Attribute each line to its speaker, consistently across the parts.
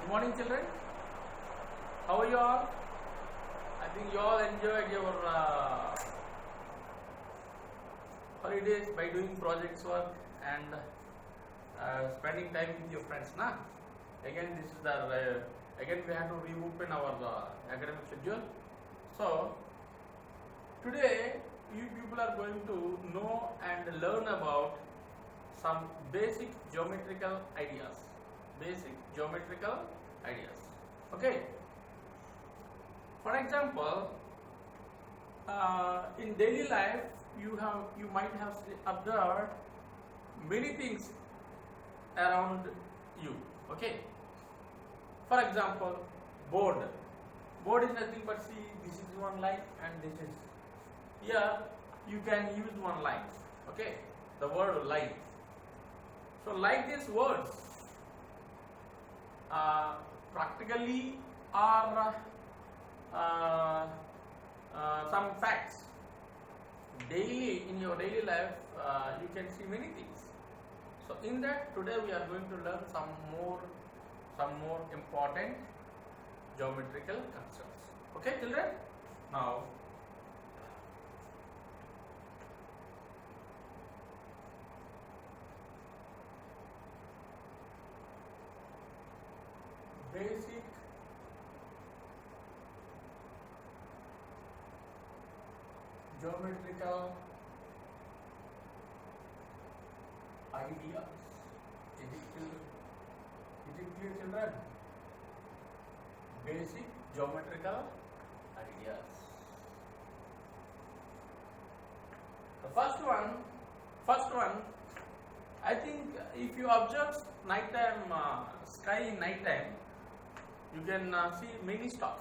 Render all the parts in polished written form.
Speaker 1: Good morning, children. How are you all? I think you all enjoyed your holidays by doing projects work and spending time with your friends. Na? Again, this is the again we have to reopen our academic schedule. So today you people are going to know and learn about some basic geometrical ideas. Basic geometrical ideas. Okay. For example, in daily life, you might have observed many things around you. Okay. For example, board. Board is nothing but see this is one line and this is here. You can use one line. Okay. The word line. So like these words, practically are some facts. Daily in your daily life, you can see many things. So in that today we are going to learn some more important geometrical concepts. Okay, children. Now, basic geometrical ideas. Is it clear, children? Basic geometrical ideas. The first one, I think if you observe nighttime sky in nighttime, you can see many stars.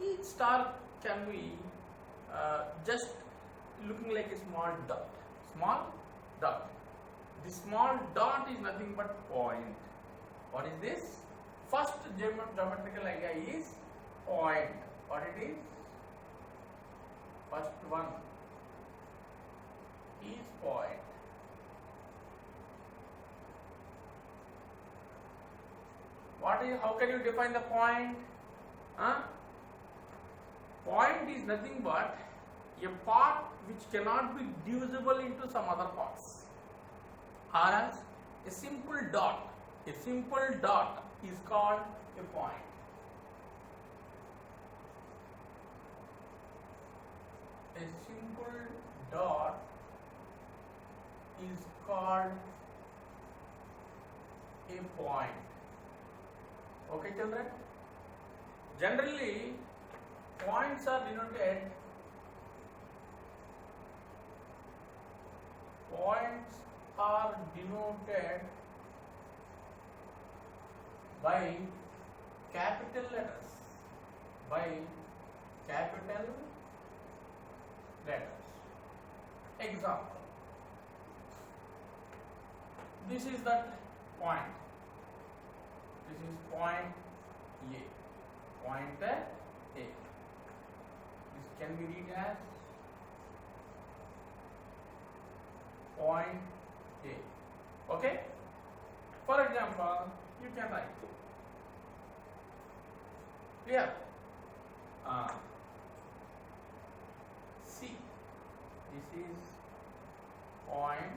Speaker 1: Each star can be just looking like a small dot. Small dot. The small dot is nothing but point. What is this? First geometrical idea is point. What it is? First one is point. How can you define the point? Point is nothing but a part which cannot be divisible into some other parts. Or else a simple dot is called a point. A simple dot is called a point. Okay, children? Generally, points are denoted by capital letters. Example. This is that point. This is point A. Point A. This can be read as point A. Okay? For example, you can write. Clear? C. This is point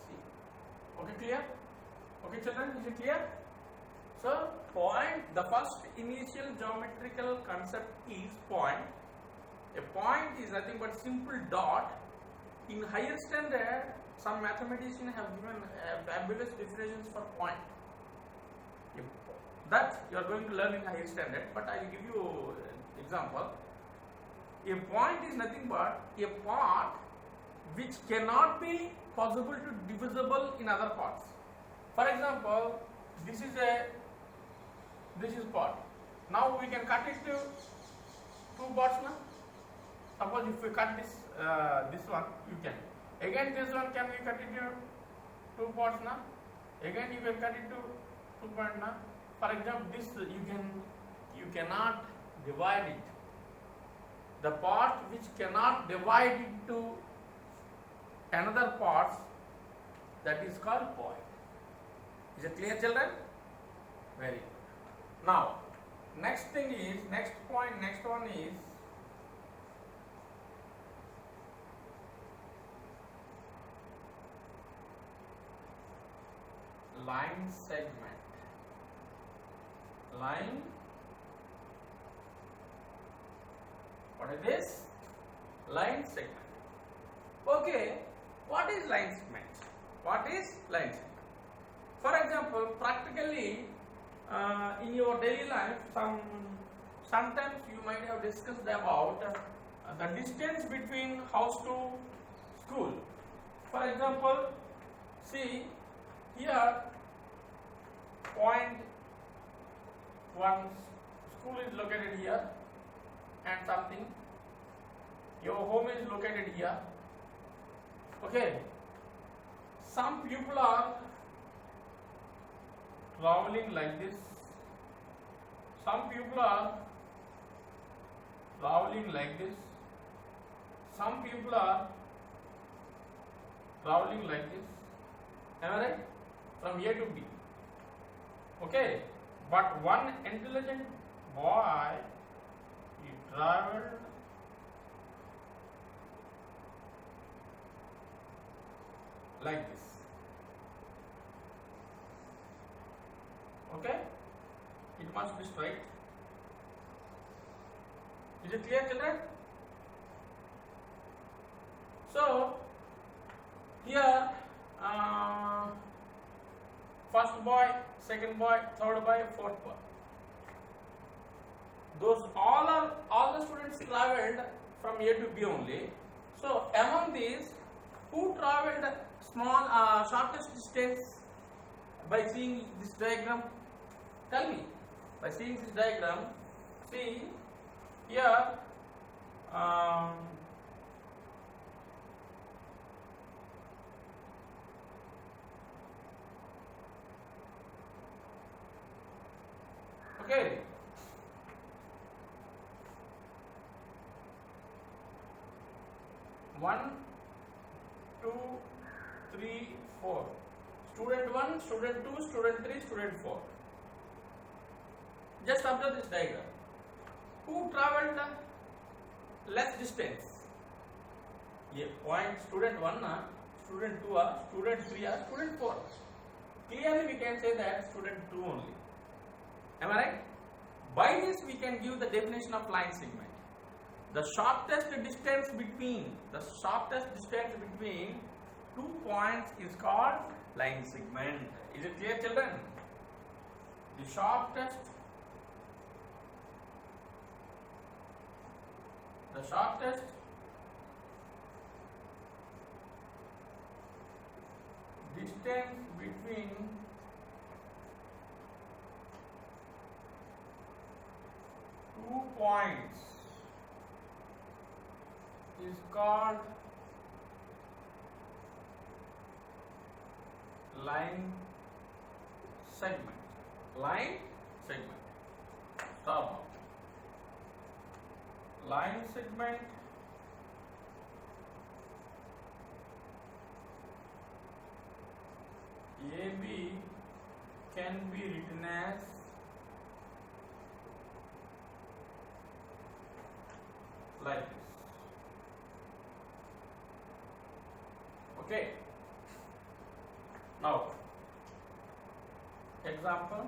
Speaker 1: C. Okay, clear? Okay, children, is it clear? So, point, the first initial geometrical concept is point. A point is nothing but simple dot. In higher standard, some mathematicians have given fabulous definitions for point. That you are going to learn in higher standard, but I will give you an example. A point is nothing but a part which cannot be possible to divisible in other parts. For example, this is part. Now we can cut it to two parts now. Suppose if we cut this one, you can. Again this one can we cut it to two parts now. Again you can cut it to 2 parts now. For example, this you cannot divide it. The part which cannot divide into another parts, that is called point. Is it clear, children? Very good. Now, next thing is, next one is line segment. Line, what is this? Line segment. Okay, what is line segment? What is line segment? For example, practically in your daily life, sometimes you might have discussed about the distance between house to school. For example, see here, point 1, school is located here, and something, your home is located here. Okay, some people are traveling like this, some people are traveling like this, some people are traveling like this. Am I right? From A to B. Okay, but one intelligent boy, he traveled like this. Okay, it must be straight. Is it clear, children? So here, first boy, second boy, third boy, fourth boy. Those all the students traveled from A to B only. So among these, who traveled small shortest distance by seeing this diagram? Tell me. By seeing this diagram, see here. Okay. One, 2, 3, 4. Student 1, student 2, student 3, student 4. Just observe this diagram. Who traveled less distance? Yeah, point student 1, student 2, student 3, student 4. Clearly we can say that student 2 only. Am I right? By this we can give the definition of line segment. The shortest distance between 2 points is called line segment. Is it clear, children? The shortest distance between 2 points is called line segment. Line segment. Stop. Line segment AB can be written as like this. Okay. Now, example.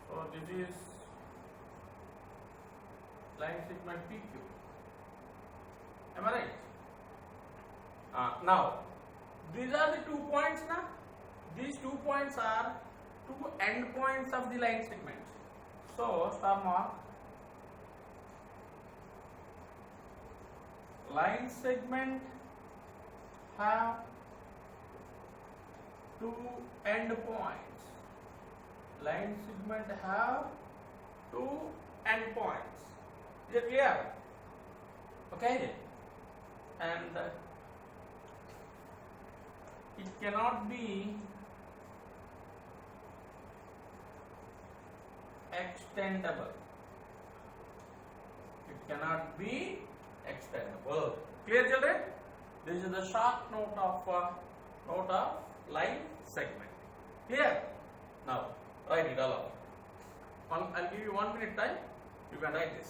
Speaker 1: So this is line segment PQ. Am I right? Now, these are the 2 points now. These 2 points are 2 end points of the line segment. So, star mark. Line segment have 2 end points. Line segment have 2 end points. Is it clear? Okay. And it cannot be extendable. It cannot be extendable. Clear, children? This is the short note of line segment. Clear? Now write it along. I'll give you 1 minute time. You can write this.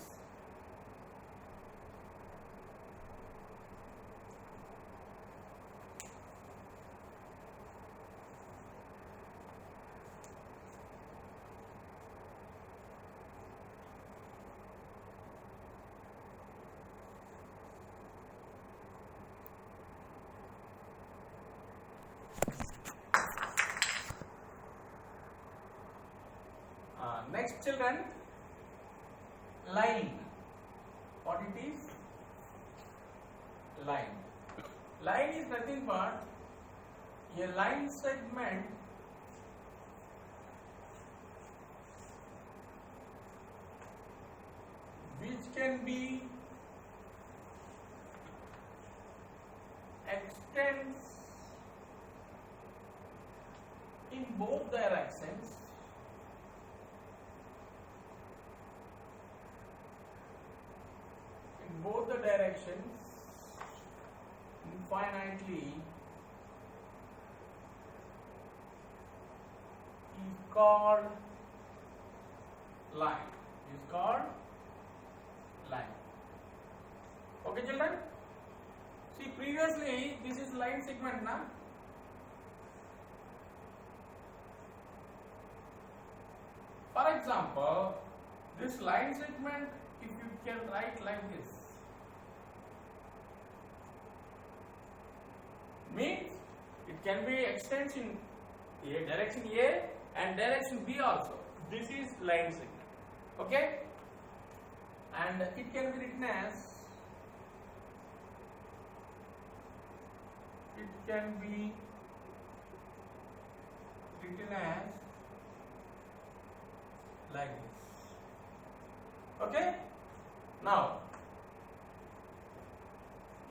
Speaker 1: Next, children, line. What it is? Line. Line is nothing but a line segment which can be extends in both directions infinitely is called line. Okay, children? See, previously this is line segment, na? For example, this line segment, if you can write like this, means it can be extends in direction A and direction B also. This is line segment. Okay? And it can be written as like this. Okay? Now,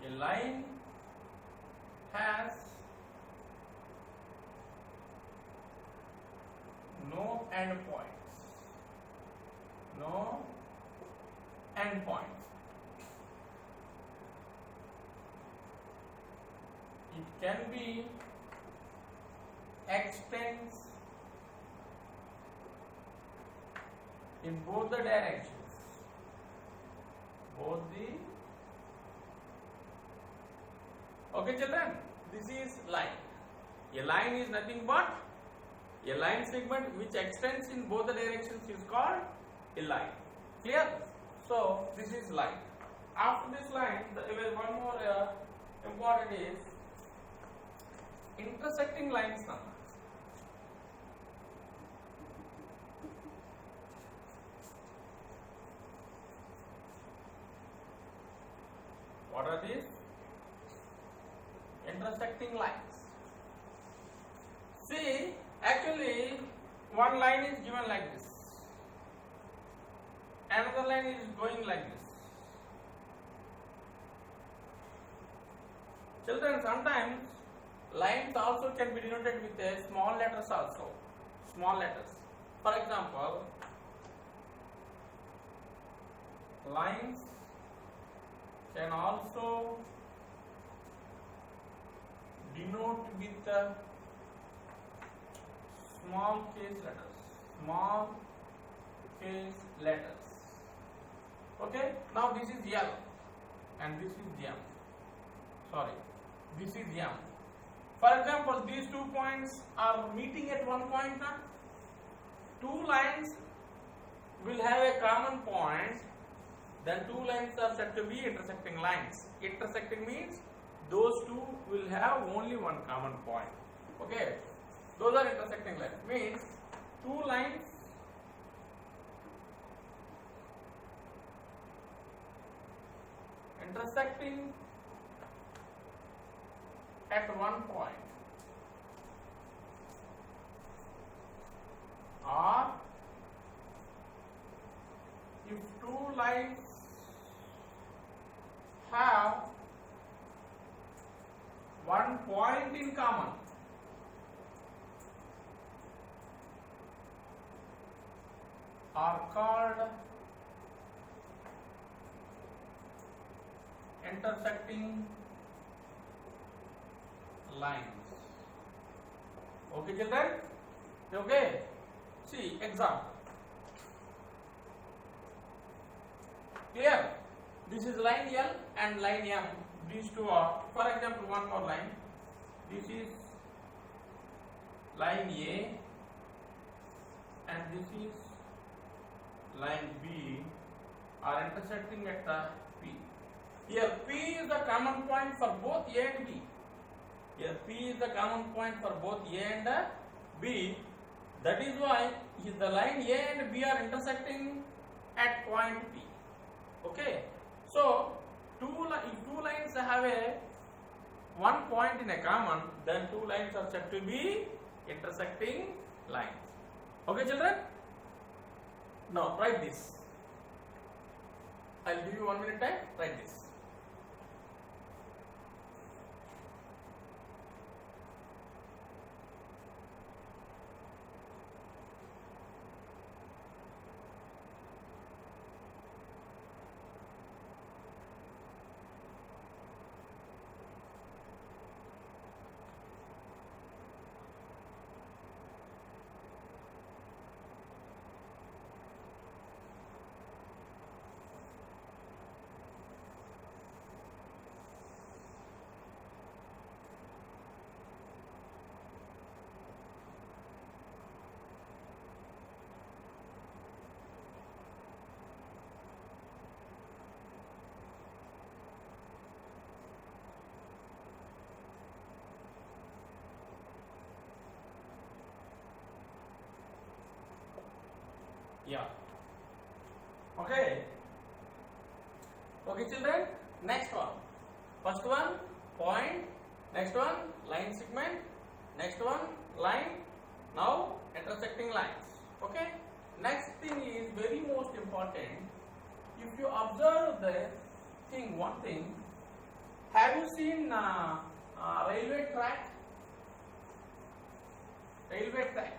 Speaker 1: a line has no endpoints. It can be extends in both the directions. Okay, children, this is line. A line is nothing but a line segment which extends in both the directions is called a line. Clear? So this is line. After this line, one more important is intersecting lines now. What are these? Intersecting lines. See, actually one line is given like this, another line is going like this. Children, sometimes lines also can be denoted with a small letters also. Small letters. For example, lines can also denote with small case letters. Okay, now this is L and this is M. Sorry, this is M. For example, these 2 points are meeting at one point. Two lines will have a common point, then two lines are said to be intersecting lines. Intersecting means those two will have only one common point. Okay, those are intersecting lines. Means two lines intersecting at one point, or if two lines have one point in common, are called intersecting lines. Okay, children? Okay. See example. Clear? This is line L and line M. These two are, for example, one more line. This is line A and this is line B are intersecting at the P. Here P is the common point for both A and B. Here P is the common point for both A and B. That is why the line A and B are intersecting at point P. Okay. So if two lines have one point in a common, then two lines are said to be intersecting lines. Okay, children? Now write this. I'll give you 1 minute time. Write this. Yeah. Okay. Okay, children. Next one. First one point. Next one line segment. Next one line. Now intersecting lines. Okay. Next thing is very most important. If you observe the thing, one thing. Have you seen railway track? Railway track.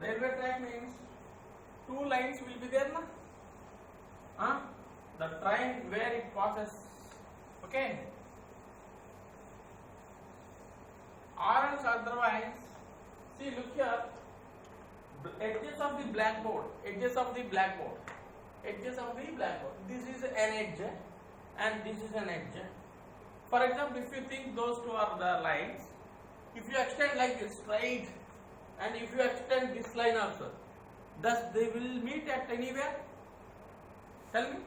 Speaker 1: Railway track means two lines will be there, na? The train where it passes, okay? Or else otherwise, see, look here, edges of the blackboard, edges of the blackboard, edges of the blackboard. This is an edge and this is an edge. For example, if you think those two are the lines, if you extend like this straight, and if you extend this line also, thus they will meet at anywhere? Tell me.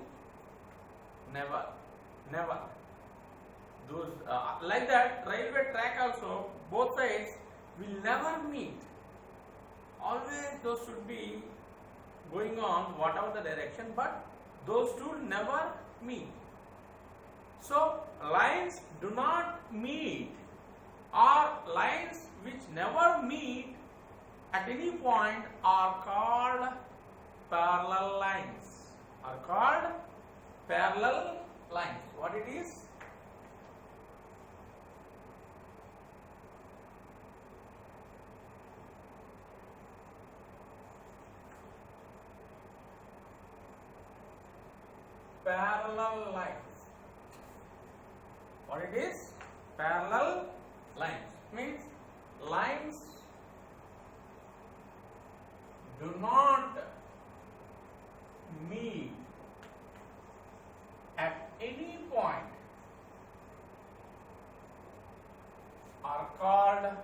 Speaker 1: Never. Never. Those like that railway track also, both sides will never meet. Always those should be going on whatever the direction, but those two never meet. So lines do not meet, or lines which never meet at any point are called parallel lines. Are called parallel lines. What it is? Parallel lines. What it is? Parallel lines. Means lines do not meet at any point are called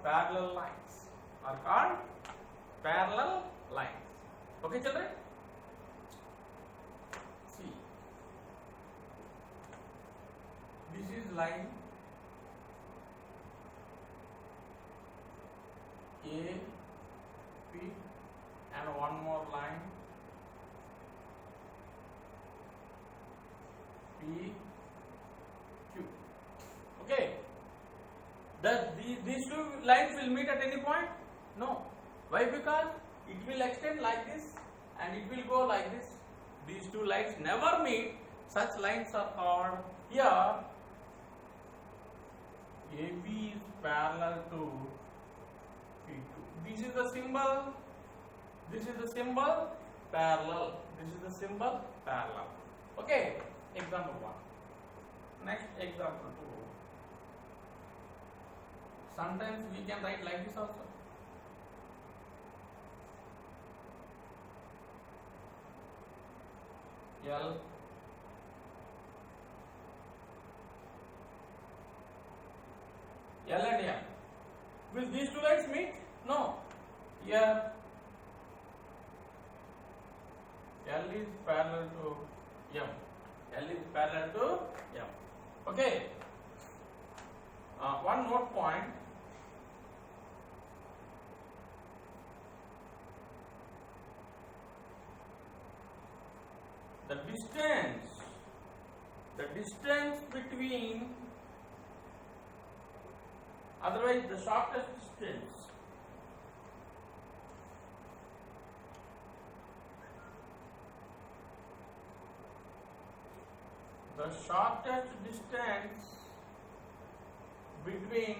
Speaker 1: parallel lines. Are called parallel lines. Okay, children? See, this is line A, P, and one more line P, Q. Okay. Does these two lines will meet at any point? No. Why? Because it will extend like this and it will go like this. These two lines never meet. Such lines are called here AB is parallel to P2. This is the symbol. This is the symbol parallel. This is the symbol parallel. Okay. Example 1. Next example 2. Sometimes we can write like this also. L and M. Will these two lines meet? No. Here L is parallel to M. L is parallel to M. Okay. One more point. The distance between, otherwise the shortest distance, between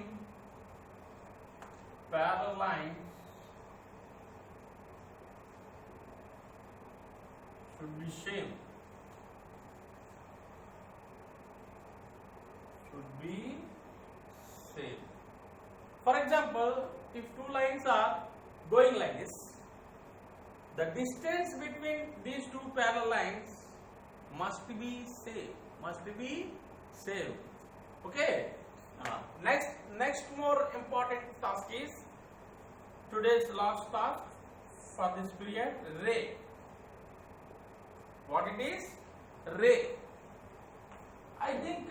Speaker 1: parallel lines should be same. For example, if two lines are going like this, the distance between these two parallel lines must be same. Okay. Next more important task is today's last task for this period, ray. What it is? Ray. I think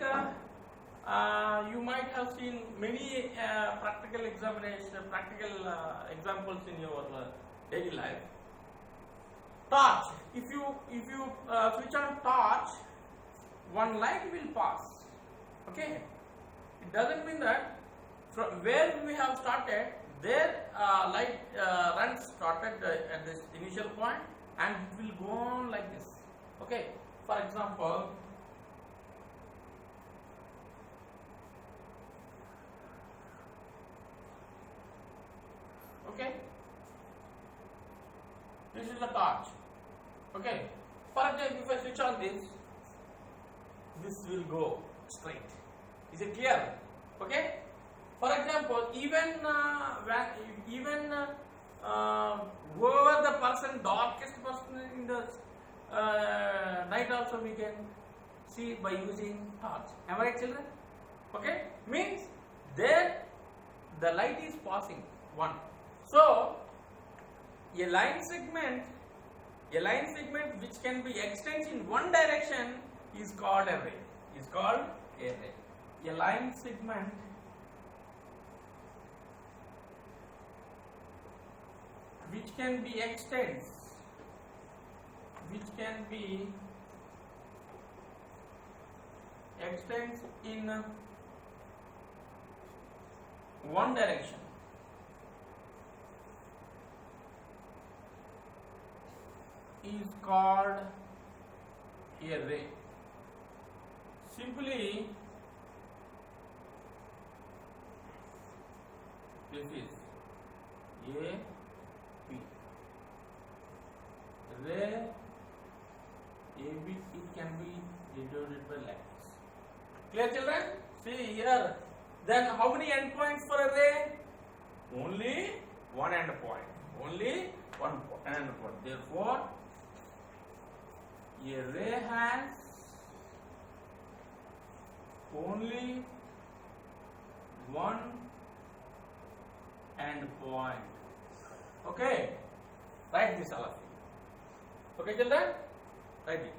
Speaker 1: you might have seen many practical examples in your daily life. Torch. If you switch on torch, one light will pass. Okay. It doesn't mean that from where we have started, there light started at this initial point, and it will go on like this. Okay. For example, okay, this is the torch. Okay. For example, if I switch on this will go straight. Is it clear? Okay. For example, even whoever the person, darkest person in the night also we can see by using torch. Am I right, children? Okay. Means there the light is passing one. So a line segment which can be extended in one direction is called a ray. A line segment which can be extended in one direction is called a ray. Simply, this is A, B. Ray AB, it can be denoted by like this. Clear, children? See here. Then how many endpoints for a ray? Only one endpoint. Only one endpoint. Therefore, a ray has only one endpoint. Okay? Write this all of you. Okay, children? Write it.